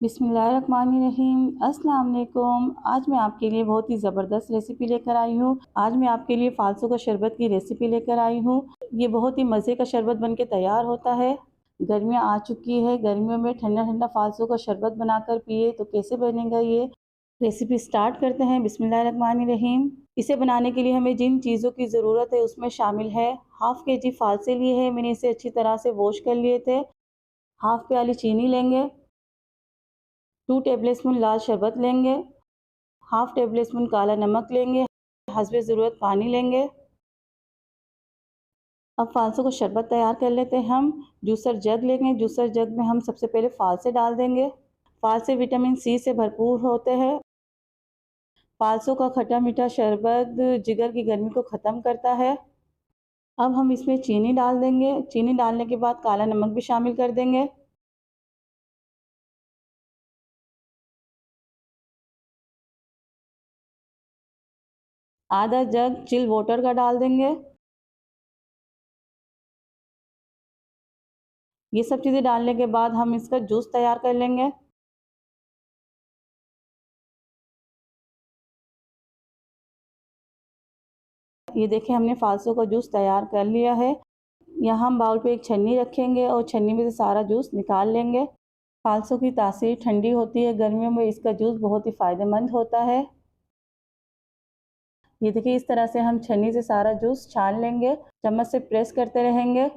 बिस्मिल्लाहिर्रहमानिर्रहीम। अस्सलाम वालेकुम। आज मैं आपके लिए बहुत ही ज़बरदस्त रेसिपी लेकर आई हूँ। आज मैं आपके लिए फ़ालसों का शरबत की रेसिपी लेकर आई हूँ। ये बहुत ही मज़े का शरबत बनके तैयार होता है। गर्मियाँ आ चुकी है, गर्मियों में ठंडा-ठंडा फ़ालसों का शरबत बनाकर पिए तो कैसे बनेगा ये? रेसिपी स्टार्ट करते हैं। बिस्मिल्लाहिर्रहमानिर्रहीम। इसे बनाने के लिए हमें जिन चीज़ों की ज़रूरत है उसमें शामिल है, हाफ़ केजी फ़ालसे लिए हैं, मैंने इसे अच्छी तरह से वॉश कर लिए थे। हाफ़ प्याली चीनी लेंगे, 2 टेबलस्पून लाल शरबत लेंगे, हाफ़ टेबलस्पून काला नमक लेंगे, हस्बे ज़रूरत पानी लेंगे। अब फ़ालसों को शरबत तैयार कर लेते हैं हम। जूसर जग लेंगे, जूसर जग में हम सबसे पहले फ़ालसे डाल देंगे। फ़ालसे विटामिन सी से भरपूर होते हैं। फ़ालसों का खट्टा-मीठा शरबत जिगर की गर्मी को ख़त्म करता है। अब हम इसमें चीनी डाल देंगे। चीनी डालने के बाद काला नमक भी शामिल कर देंगे। आधा जग चिल वाटर का डाल देंगे। ये सब चीज़ें डालने के बाद हम इसका जूस तैयार कर लेंगे। ये देखिए हमने फ़ालसों का जूस तैयार कर लिया है। यहाँ हम बाउल पे एक छन्नी रखेंगे और छन्नी में से सारा जूस निकाल लेंगे। फ़ालसों की तासीर ठंडी होती है, गर्मियों में इसका जूस बहुत ही फ़ायदेमंद होता है। ये देखिए इस तरह से हम छन्नी से सारा जूस छान लेंगे, चम्मच से प्रेस करते रहेंगे।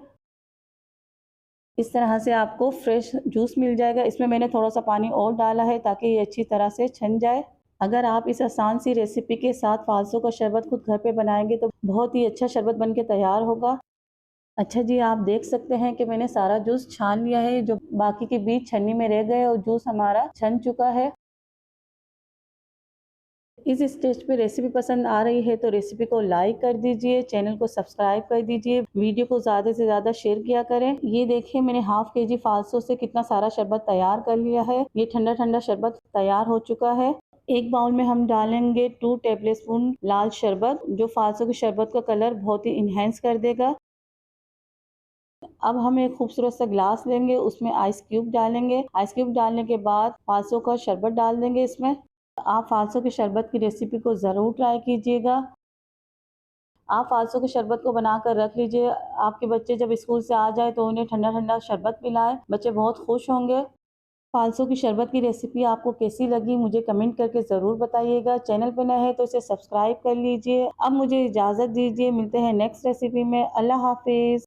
इस तरह से आपको फ्रेश जूस मिल जाएगा। इसमें मैंने थोड़ा-सा पानी और डाला है ताकि ये अच्छी तरह से छन जाए। अगर आप इस आसान सी रेसिपी के साथ फ़ालसों का शरबत खुद घर पे बनाएँगे तो बहुत ही अच्छा शरबत बन के तैयार होगा। अच्छा जी, आप देख सकते हैं कि मैंने सारा जूस छान लिया है, जो बाकी के बीज छन्नी में रह गए और जूस हमारा छन चुका है। इस स्टेज पे रेसिपी पसंद आ रही है तो रेसिपी को लाइक कर दीजिए, चैनल को सब्सक्राइब कर दीजिए, वीडियो को ज़्यादा से ज़्यादा शेयर किया करें। ये देखिए मैंने हाफ़ केजी फ़ालसों से कितना सारा शरबत तैयार कर लिया है। ये ठंडा-ठंडा शरबत तैयार हो चुका है। एक बाउल में हम डालेंगे 2 टेबलस्पून लाल शरबत, जो फ़ालसों के शरबत का कलर बहुत ही एनहांस कर देगा। अब हम एक खूबसूरत सा ग्लास लेंगे, उसमें आइस क्यूब डालेंगे। आइस क्यूब डालने के बाद फ़ालसों का शरबत डाल देंगे इसमें। आप फ़ालसों के शरबत की रेसिपी को ज़रूर ट्राई कीजिएगा। आप फ़ालसों के शरबत को बनाकर रख लीजिए। आपके बच्चे जब स्कूल से आ जाए तो उन्हें ठंडा-ठंडा शरबत पिलाएँ, बच्चे बहुत खुश होंगे। फ़ालसों की शरबत की रेसिपी आपको कैसी लगी मुझे कमेंट करके ज़रूर बताइएगा। चैनल पे नए हैं तो इसे सब्सक्राइब कर लीजिए। अब मुझे इजाज़त दीजिए, मिलते हैं नेक्स्ट रेसिपी में। अल्लाह हाफ़िज़।